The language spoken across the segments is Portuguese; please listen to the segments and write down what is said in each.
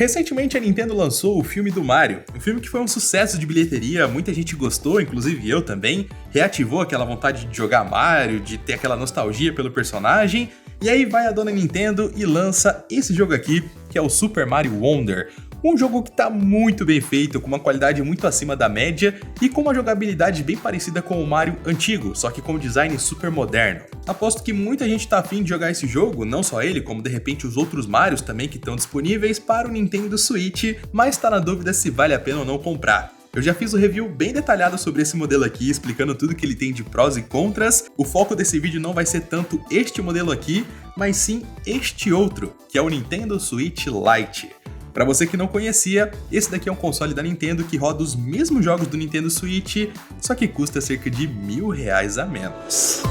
Recentemente a Nintendo lançou o filme do Mario, um filme que foi um sucesso de bilheteria, muita gente gostou, inclusive eu também, reativou aquela vontade de jogar Mario, de ter aquela nostalgia pelo personagem, e aí vai a dona Nintendo e lança esse jogo aqui, que é o Super Mario Wonder. Um jogo que tá muito bem feito, com uma qualidade muito acima da média e com uma jogabilidade bem parecida com o Mario antigo, só que com um design super moderno. Aposto que muita gente tá afim de jogar esse jogo, não só ele, como de repente os outros Marios também que estão disponíveis para o Nintendo Switch, mas tá na dúvida se vale a pena ou não comprar. Eu já fiz um review bem detalhado sobre esse modelo aqui, explicando tudo que ele tem de prós e contras. O foco desse vídeo não vai ser tanto este modelo aqui, mas sim este outro, que é o Nintendo Switch Lite. Para você que não conhecia, esse daqui é um console da Nintendo que roda os mesmos jogos do Nintendo Switch, só que custa cerca de R$1.000 a menos.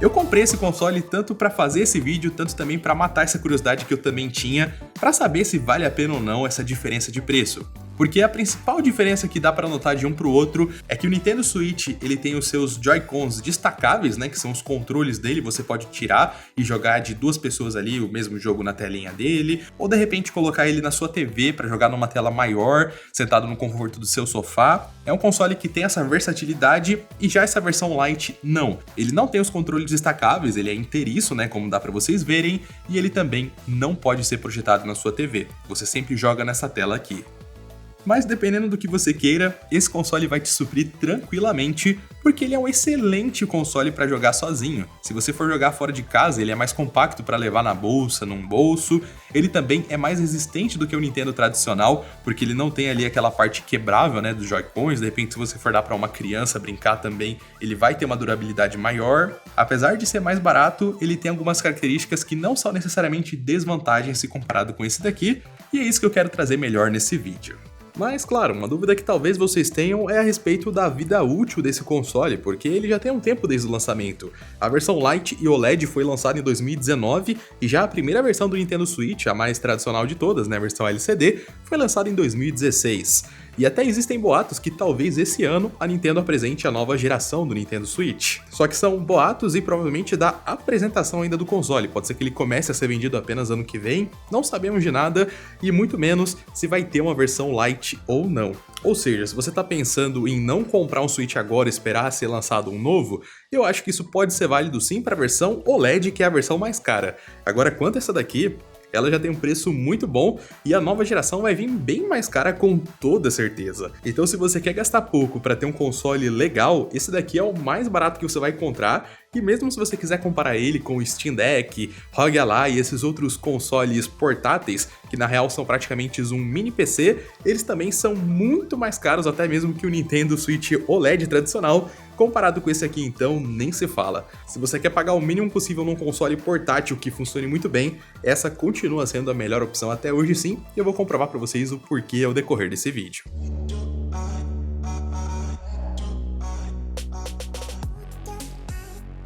Eu comprei esse console tanto para fazer esse vídeo, tanto também para matar essa curiosidade que eu também tinha, para saber se vale a pena ou não essa diferença de preço. Porque a principal diferença que dá para notar de um para o outro é que o Nintendo Switch ele tem os seus Joy-Cons destacáveis, né, que são os controles dele, você pode tirar e jogar de duas pessoas ali o mesmo jogo na telinha dele, ou de repente colocar ele na sua TV para jogar numa tela maior, sentado no conforto do seu sofá. É um console que tem essa versatilidade e já essa versão Lite não. Ele não tem os controles destacáveis, ele é inteiriço, né, como dá para vocês verem, e ele também não pode ser projetado na sua TV. Você sempre joga nessa tela aqui. Mas dependendo do que você queira, esse console vai te suprir tranquilamente, porque ele é um excelente console para jogar sozinho. Se você for jogar fora de casa, ele é mais compacto para levar na bolsa, num bolso. Ele também é mais resistente do que o Nintendo tradicional, porque ele não tem ali aquela parte quebrável, né, dos Joy-Cons. De repente, se você for dar para uma criança brincar também, ele vai ter uma durabilidade maior. Apesar de ser mais barato, ele tem algumas características que não são necessariamente desvantagens se comparado com esse daqui, e é isso que eu quero trazer melhor nesse vídeo. Mas, claro, uma dúvida que talvez vocês tenham é a respeito da vida útil desse console, porque ele já tem um tempo desde o lançamento. A versão Lite e OLED foi lançada em 2019 e já a primeira versão do Nintendo Switch, a mais tradicional de todas, né, a versão LCD, foi lançada em 2016. E até existem boatos que talvez esse ano a Nintendo apresente a nova geração do Nintendo Switch. Só que são boatos e provavelmente da apresentação ainda do console. Pode ser que ele comece a ser vendido apenas ano que vem, não sabemos de nada e muito menos se vai ter uma versão Lite ou não. Ou seja, se você está pensando em não comprar um Switch agora e esperar ser lançado um novo, eu acho que isso pode ser válido sim para a versão OLED, que é a versão mais cara. Agora, quanto a essa daqui, ela já tem um preço muito bom e a nova geração vai vir bem mais cara com toda certeza. Então se você quer gastar pouco para ter um console legal, esse daqui é o mais barato que você vai encontrar. E mesmo se você quiser comparar ele com o Steam Deck, ROG Ally e esses outros consoles portáteis, que na real são praticamente um mini PC, eles também são muito mais caros até mesmo que o Nintendo Switch OLED tradicional. Comparado com esse aqui então, nem se fala. Se você quer pagar o mínimo possível num console portátil que funcione muito bem, essa continua sendo a melhor opção até hoje sim, e eu vou comprovar para vocês o porquê ao decorrer desse vídeo.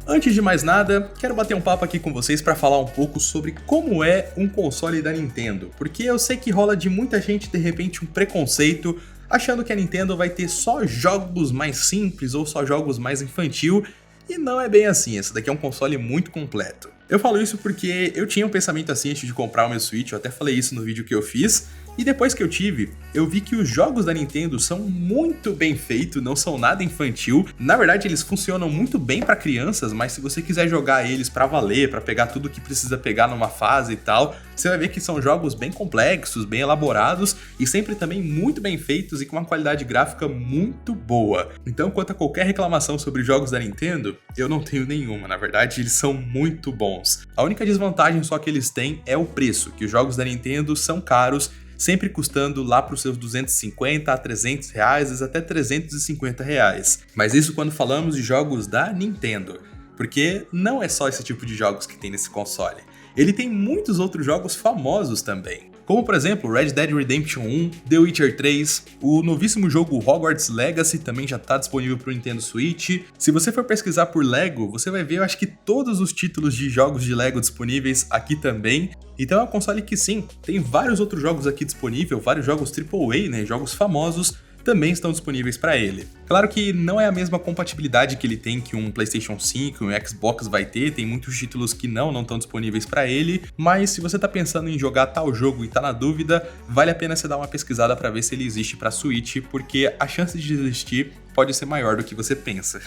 Antes de mais nada, quero bater um papo aqui com vocês para falar um pouco sobre como é um console da Nintendo, porque eu sei que rola de muita gente de repente um preconceito, achando que a Nintendo vai ter só jogos mais simples ou só jogos mais infantil, e não é bem assim, esse daqui é um console muito completo. Eu falo isso porque eu tinha um pensamento assim antes de comprar o meu Switch, eu até falei isso no vídeo que eu fiz, e depois que eu tive, eu vi que os jogos da Nintendo são muito bem feitos, não são nada infantil. Na verdade, eles funcionam muito bem para crianças, mas se você quiser jogar eles para valer, para pegar tudo que precisa pegar numa fase e tal, você vai ver que são jogos bem complexos, bem elaborados e sempre também muito bem feitos e com uma qualidade gráfica muito boa. Então, quanto a qualquer reclamação sobre jogos da Nintendo, eu não tenho nenhuma. Na verdade, eles são muito bons. A única desvantagem só que eles têm é o preço, que os jogos da Nintendo são caros, sempre custando lá para os seus 250 a 300 reais, até 350 reais. Mas isso quando falamos de jogos da Nintendo, porque não é só esse tipo de jogos que tem nesse console. Ele tem muitos outros jogos famosos também. como por exemplo Red Dead Redemption 1, The Witcher 3, o novíssimo jogo Hogwarts Legacy também já está disponível para o Nintendo Switch. Se você for pesquisar por Lego, você vai ver, eu acho que todos os títulos de jogos de Lego disponíveis aqui também. Então é um console que sim, tem vários outros jogos aqui disponíveis, vários jogos AAA, né, jogos famosos, também estão disponíveis para ele. Claro que não é a mesma compatibilidade que ele tem que um PlayStation 5 e um Xbox vai ter, tem muitos títulos que não estão disponíveis para ele, mas se você tá pensando em jogar tal jogo e tá na dúvida, vale a pena você dar uma pesquisada para ver se ele existe para Switch, porque a chance de existir pode ser maior do que você pensa.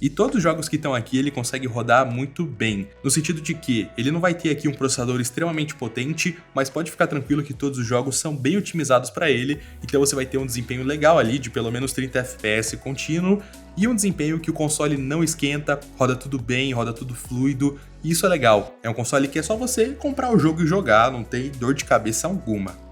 E todos os jogos que estão aqui ele consegue rodar muito bem, no sentido de que ele não vai ter aqui um processador extremamente potente, mas pode ficar tranquilo que todos os jogos são bem otimizados para ele, então você vai ter um desempenho legal ali de pelo menos 30 FPS contínuo, e um desempenho que o console não esquenta, roda tudo bem, roda tudo fluido, e isso é legal. É um console que é só você comprar o jogo e jogar, não tem dor de cabeça alguma.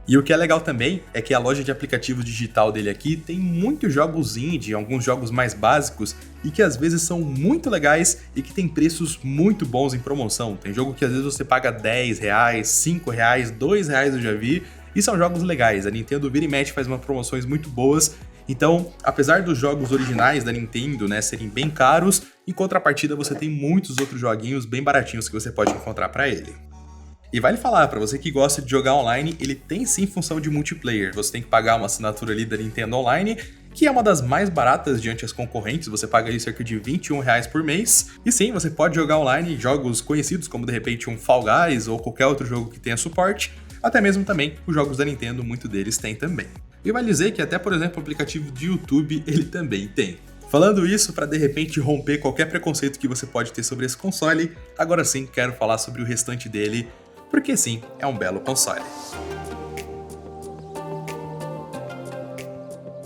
E o que é legal também é que a loja de aplicativo digital dele aqui tem muitos jogos indie, alguns jogos mais básicos e que às vezes são muito legais e que tem preços muito bons em promoção. Tem jogo que às vezes você paga R$10, R$5, R$2 eu já vi, e são jogos legais. A Nintendo vira e mexe faz umas promoções muito boas. Então, apesar dos jogos originais da Nintendo, né, serem bem caros, em contrapartida você tem muitos outros joguinhos bem baratinhos que você pode encontrar para ele. E vale falar, para você que gosta de jogar online, ele tem sim função de multiplayer. Você tem que pagar uma assinatura ali da Nintendo Online, que é uma das mais baratas diante as concorrentes, você paga aí cerca de R$21 por mês. E sim, você pode jogar online jogos conhecidos, como de repente um Fall Guys ou qualquer outro jogo que tenha suporte, até mesmo também os jogos da Nintendo, muito deles tem também. E vale dizer que até, por exemplo, o aplicativo de YouTube ele também tem. Falando isso, para de repente romper qualquer preconceito que você pode ter sobre esse console, agora sim quero falar sobre o restante dele, porque sim, é um belo console.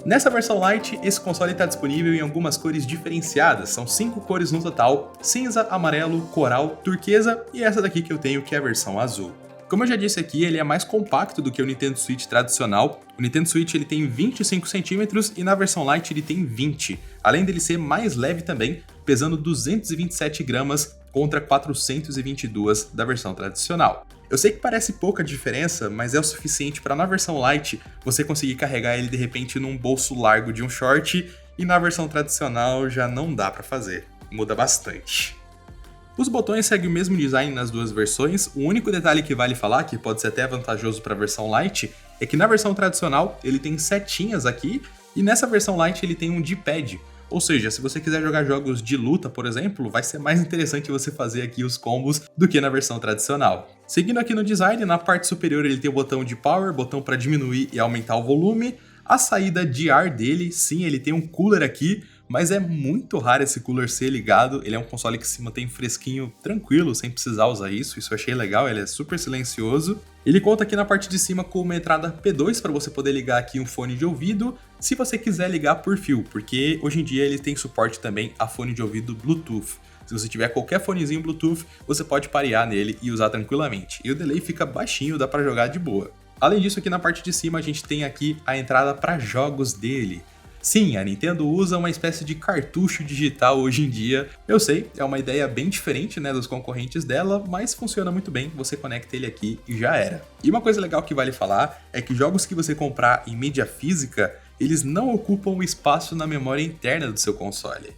Nessa versão Lite, esse console está disponível em algumas cores diferenciadas, são 5 cores no total: cinza, amarelo, coral, turquesa e essa daqui que eu tenho, que é a versão azul. Como eu já disse aqui, ele é mais compacto do que o Nintendo Switch tradicional. O Nintendo Switch ele tem 25 cm e na versão Lite ele tem 20, além dele ser mais leve também, pesando 227 gramas contra 422 da versão tradicional. Eu sei que parece pouca diferença, mas é o suficiente para na versão Lite você conseguir carregar ele de repente num bolso largo de um short, e na versão tradicional já não dá para fazer, muda bastante. Os botões seguem o mesmo design nas duas versões, o único detalhe que vale falar, que pode ser até vantajoso para a versão Lite, é que na versão tradicional ele tem setinhas aqui, e nessa versão Lite ele tem um D-pad. Ou seja, se você quiser jogar jogos de luta, por exemplo, vai ser mais interessante você fazer aqui os combos do que na versão tradicional. Seguindo aqui no design, na parte superior ele tem o botão de power, botão para diminuir e aumentar o volume. A saída de ar dele, sim, ele tem um cooler aqui, mas é muito raro esse cooler ser ligado. Ele é um console que se mantém fresquinho, tranquilo, sem precisar usar isso eu achei legal, ele é super silencioso. Ele conta aqui na parte de cima com uma entrada P2 para você poder ligar aqui um fone de ouvido, se você quiser ligar por fio, porque hoje em dia ele tem suporte também a fone de ouvido Bluetooth. Se você tiver qualquer fonezinho Bluetooth, você pode parear nele e usar tranquilamente. E o delay fica baixinho, dá para jogar de boa. Além disso, aqui na parte de cima a gente tem aqui a entrada para jogos dele. Sim, a Nintendo usa uma espécie de cartucho digital hoje em dia. Eu sei, é uma ideia bem diferente, né, dos concorrentes dela, mas funciona muito bem, você conecta ele aqui e já era. E uma coisa legal que vale falar é que jogos que você comprar em mídia física, eles não ocupam o espaço na memória interna do seu console.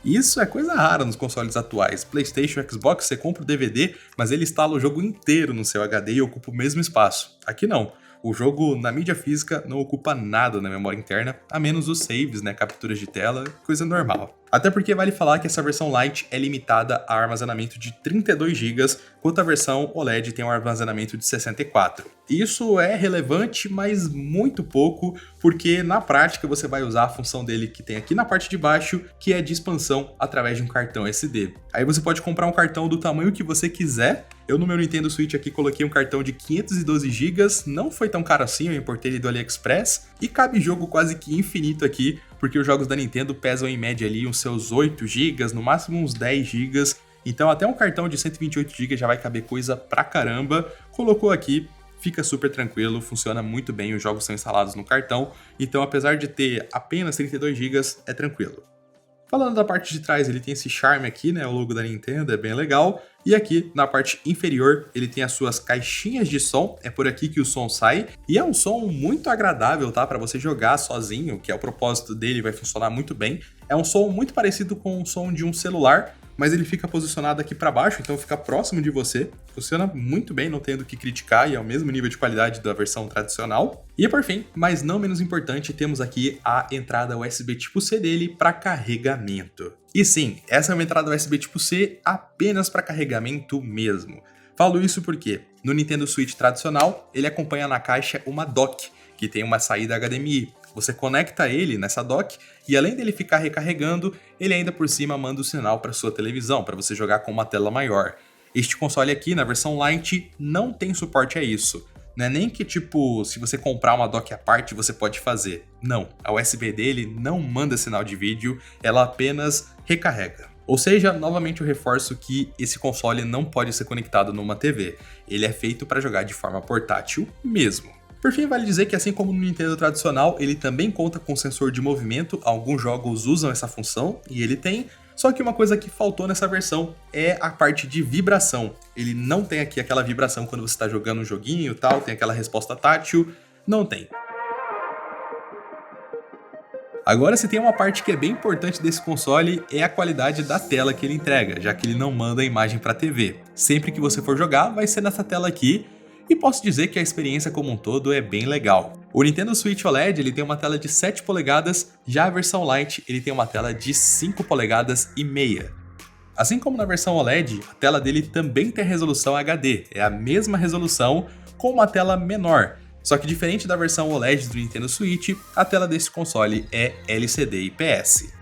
Isso é coisa rara nos consoles atuais. PlayStation e Xbox, você compra o DVD, mas ele instala o jogo inteiro no seu HD e ocupa o mesmo espaço. Aqui não. O jogo na mídia física não ocupa nada na memória interna, a menos os saves, né, capturas de tela, coisa normal. Até porque vale falar que essa versão Lite é limitada a armazenamento de 32 GB, enquanto a versão OLED tem um armazenamento de 64. Isso é relevante, mas muito pouco, porque na prática você vai usar a função dele que tem aqui na parte de baixo, que é de expansão através de um cartão SD. Aí você pode comprar um cartão do tamanho que você quiser. Eu no meu Nintendo Switch aqui coloquei um cartão de 512 GB, não foi tão caro assim, eu importei ele do AliExpress, e cabe jogo quase que infinito aqui, porque os jogos da Nintendo pesam em média ali uns seus 8 GB, no máximo uns 10 GB, então até um cartão de 128 GB já vai caber coisa pra caramba. Colocou aqui, fica super tranquilo, funciona muito bem, os jogos são instalados no cartão, então apesar de ter apenas 32 GB, é tranquilo. Falando da parte de trás, ele tem esse charme aqui, né, o logo da Nintendo, é bem legal. E aqui, na parte inferior, ele tem as suas caixinhas de som, é por aqui que o som sai. E é um som muito agradável, tá, para você jogar sozinho, que é o propósito dele, vai funcionar muito bem. É um som muito parecido com o som de um celular, mas ele fica posicionado aqui para baixo, então fica próximo de você. Funciona muito bem, não tendo o que criticar, e é o mesmo nível de qualidade da versão tradicional. E por fim, mas não menos importante, temos aqui a entrada USB tipo C dele para carregamento. E sim, essa é uma entrada USB tipo C apenas para carregamento mesmo. Falo isso porque no Nintendo Switch tradicional, ele acompanha na caixa uma dock, que tem uma saída HDMI. Você conecta ele nessa dock e além dele ficar recarregando, ele ainda por cima manda o sinal para sua televisão, para você jogar com uma tela maior. Este console aqui, na versão Lite, não tem suporte a isso. Não é nem que, tipo, se você comprar uma dock à parte, você pode fazer. Não, a USB dele não manda sinal de vídeo, ela apenas recarrega. Ou seja, novamente eu reforço que esse console não pode ser conectado numa TV. Ele é feito para jogar de forma portátil mesmo. Por fim, vale dizer que assim como no Nintendo tradicional, ele também conta com sensor de movimento, alguns jogos usam essa função, e ele tem, só que uma coisa que faltou nessa versão é a parte de vibração. Ele não tem aqui aquela vibração quando você está jogando um joguinho e tal, tem aquela resposta tátil, não tem. Agora, se tem uma parte que é bem importante desse console, é a qualidade da tela que ele entrega, já que ele não manda a imagem para a TV. Sempre que você for jogar, vai ser nessa tela aqui, e posso dizer que a experiência como um todo é bem legal. O Nintendo Switch OLED ele tem uma tela de 7 polegadas, já a versão Lite ele tem uma tela de 5 polegadas e meia. Assim como na versão OLED, a tela dele também tem resolução HD, é a mesma resolução com uma tela menor. Só que diferente da versão OLED do Nintendo Switch, a tela desse console é LCD IPS.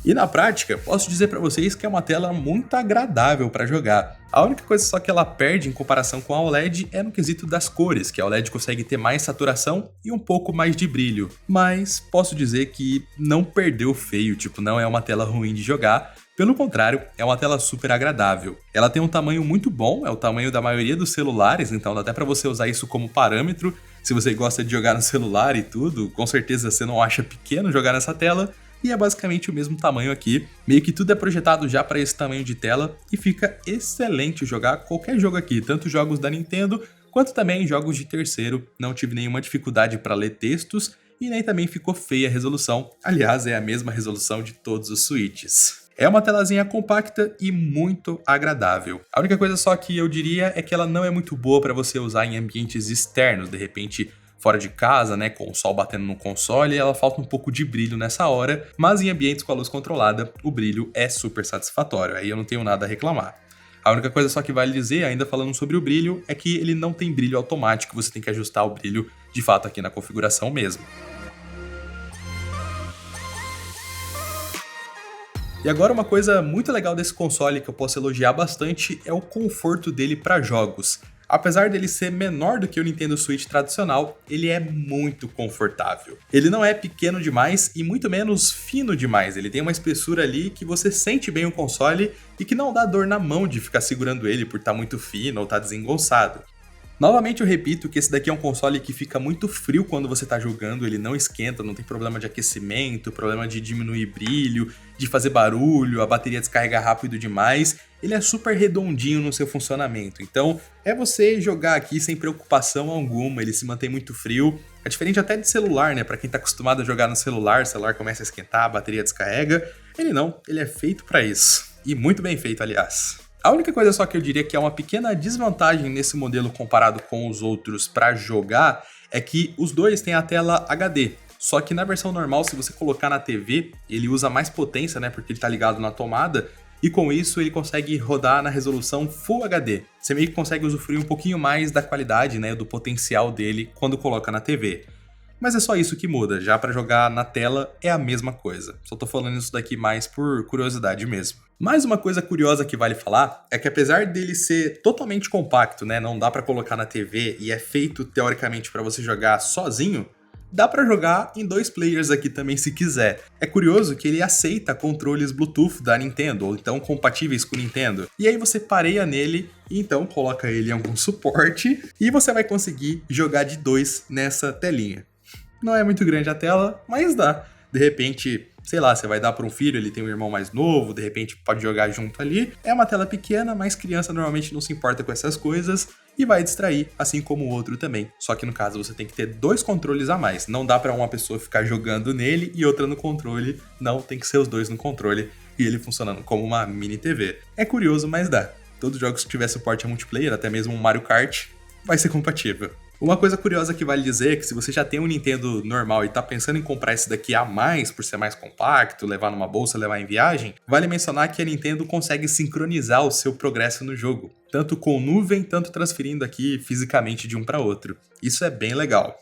E na prática, posso dizer para vocês que é uma tela muito agradável para jogar. A única coisa só que ela perde em comparação com a OLED é no quesito das cores, que a OLED consegue ter mais saturação e um pouco mais de brilho. Mas posso dizer que não perdeu feio, tipo, não é uma tela ruim de jogar. Pelo contrário, é uma tela super agradável. Ela tem um tamanho muito bom, é o tamanho da maioria dos celulares, então dá até para você usar isso como parâmetro. Se você gosta de jogar no celular e tudo, com certeza você não acha pequeno jogar nessa tela. E é basicamente o mesmo tamanho aqui, meio que tudo é projetado já para esse tamanho de tela e fica excelente jogar qualquer jogo aqui, tanto jogos da Nintendo quanto também jogos de terceiro. Não tive nenhuma dificuldade para ler textos e nem também ficou feia a resolução, aliás é a mesma resolução de todos os Switches. É uma telazinha compacta e muito agradável. A única coisa só que eu diria é que ela não é muito boa para você usar em ambientes externos, de repente fora de casa, né, com o sol batendo no console, ela falta um pouco de brilho nessa hora, mas em ambientes com a luz controlada, o brilho é super satisfatório, aí eu não tenho nada a reclamar. A única coisa só que vale dizer, ainda falando sobre o brilho, é que ele não tem brilho automático, você tem que ajustar o brilho de fato aqui na configuração mesmo. E agora uma coisa muito legal desse console que eu posso elogiar bastante é o conforto dele para jogos. Apesar dele ser menor do que o Nintendo Switch tradicional, ele é muito confortável. Ele não é pequeno demais e muito menos fino demais, ele tem uma espessura ali que você sente bem o console e que não dá dor na mão de ficar segurando ele por estar muito fino ou estar desengonçado. Novamente eu repito que esse daqui é um console que fica muito frio quando você está jogando, ele não esquenta, não tem problema de aquecimento, problema de diminuir brilho, de fazer barulho, a bateria descarrega rápido demais, ele é super redondinho no seu funcionamento, então é você jogar aqui sem preocupação alguma, ele se mantém muito frio, é diferente até de celular, né, para quem está acostumado a jogar no celular, o celular começa a esquentar, a bateria descarrega, ele não, ele é feito para isso, e muito bem feito aliás. A única coisa só que eu diria que é uma pequena desvantagem nesse modelo comparado com os outros para jogar é que os dois têm a tela HD. Só que na versão normal, se você colocar na TV, ele usa mais potência, né, porque ele está ligado na tomada, e com isso ele consegue rodar na resolução Full HD. Você meio que consegue usufruir um pouquinho mais da qualidade, né, do potencial dele quando coloca na TV. Mas é só isso que muda, já para jogar na tela é a mesma coisa. Só tô falando isso daqui mais por curiosidade mesmo. Mais uma coisa curiosa que vale falar é que apesar dele ser totalmente compacto, né, não dá para colocar na TV e é feito teoricamente para você jogar sozinho, dá para jogar em 2 players aqui também se quiser. É curioso que ele aceita controles Bluetooth da Nintendo, ou então compatíveis com o Nintendo. E aí você pareia nele e então coloca ele em algum suporte e você vai conseguir jogar de 2 nessa telinha. Não é muito grande a tela, mas dá. De repente, sei lá, você vai dar para um filho, ele tem um irmão mais novo, de repente pode jogar junto ali. É uma tela pequena, mas criança normalmente não se importa com essas coisas e vai distrair, assim como o outro também. Só que no caso você tem que ter 2 controles a mais. Não dá para uma pessoa ficar jogando nele e outra no controle. Não, tem que ser os 2 no controle e ele funcionando como uma mini TV. É curioso, mas dá. Todos os jogos que tiver suporte a multiplayer, até mesmo um Mario Kart, vai ser compatível. Uma coisa curiosa que vale dizer é que se você já tem um Nintendo normal e tá pensando em comprar esse daqui a mais por ser mais compacto, levar numa bolsa, levar em viagem, vale mencionar que a Nintendo consegue sincronizar o seu progresso no jogo, tanto com nuvem, tanto transferindo aqui fisicamente de um para outro. Isso é bem legal.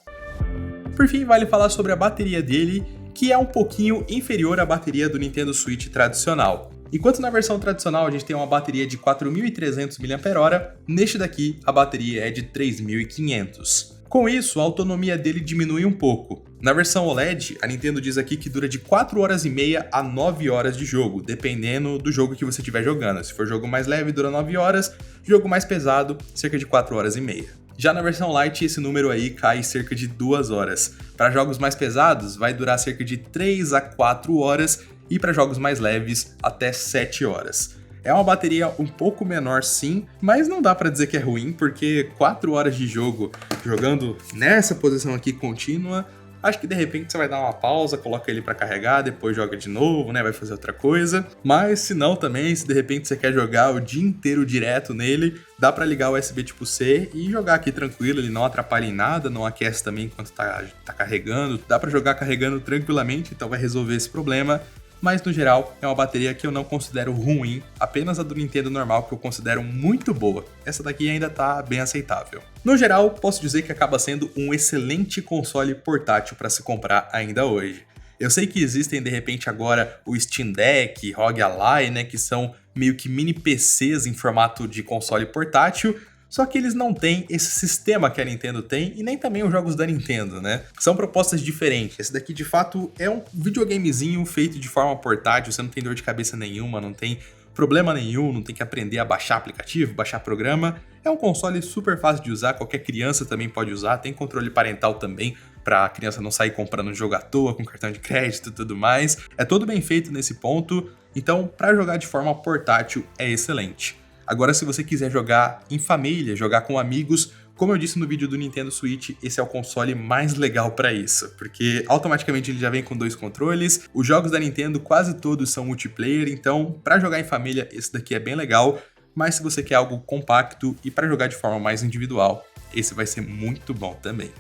Por fim, vale falar sobre a bateria dele, que é um pouquinho inferior à bateria do Nintendo Switch tradicional. Enquanto na versão tradicional a gente tem uma bateria de 4.300 mAh, neste daqui a bateria é de 3.500. Com isso, a autonomia dele diminui um pouco. Na versão OLED, a Nintendo diz aqui que dura de 4 horas e meia a 9 horas de jogo, dependendo do jogo que você estiver jogando. Se for jogo mais leve, dura 9 horas, jogo mais pesado, cerca de 4 horas e meia. Já na versão Lite, esse número aí cai cerca de 2 horas. Para jogos mais pesados, vai durar cerca de 3 a 4 horas, e para jogos mais leves, até 7 horas. É uma bateria um pouco menor sim, mas não dá para dizer que é ruim, porque 4 horas de jogo jogando nessa posição aqui contínua, acho que de repente você vai dar uma pausa, coloca ele para carregar, depois joga de novo, né, vai fazer outra coisa. Mas se não também, se de repente você quer jogar o dia inteiro direto nele, dá para ligar o USB tipo C e jogar aqui tranquilo, ele não atrapalha em nada, não aquece também enquanto tá carregando, dá para jogar carregando tranquilamente, então vai resolver esse problema. Mas no geral é uma bateria que eu não considero ruim, apenas a do Nintendo normal que eu considero muito boa. Essa daqui ainda tá bem aceitável. No geral, posso dizer que acaba sendo um excelente console portátil para se comprar ainda hoje. Eu sei que existem de repente agora o Steam Deck, ROG Ally, né, que são meio que mini PCs em formato de console portátil, só que eles não têm esse sistema que a Nintendo tem e nem também os jogos da Nintendo, né? São propostas diferentes. Esse daqui, de fato, é um videogamezinho feito de forma portátil, você não tem dor de cabeça nenhuma, não tem problema nenhum, não tem que aprender a baixar aplicativo, baixar programa. É um console super fácil de usar, qualquer criança também pode usar, tem controle parental também, para a criança não sair comprando um jogo à toa, com cartão de crédito e tudo mais. É todo bem feito nesse ponto, então para jogar de forma portátil é excelente. Agora, se você quiser jogar em família, jogar com amigos, como eu disse no vídeo do Nintendo Switch, esse é o console mais legal para isso, porque automaticamente ele já vem com 2 controles, os jogos da Nintendo quase todos são multiplayer, então para jogar em família esse daqui é bem legal, mas se você quer algo compacto e para jogar de forma mais individual, esse vai ser muito bom também.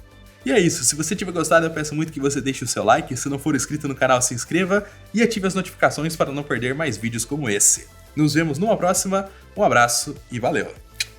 E é isso, se você tiver gostado eu peço muito que você deixe o seu like, se não for inscrito no canal se inscreva e ative as notificações para não perder mais vídeos como esse. Nos vemos numa próxima, um abraço e valeu!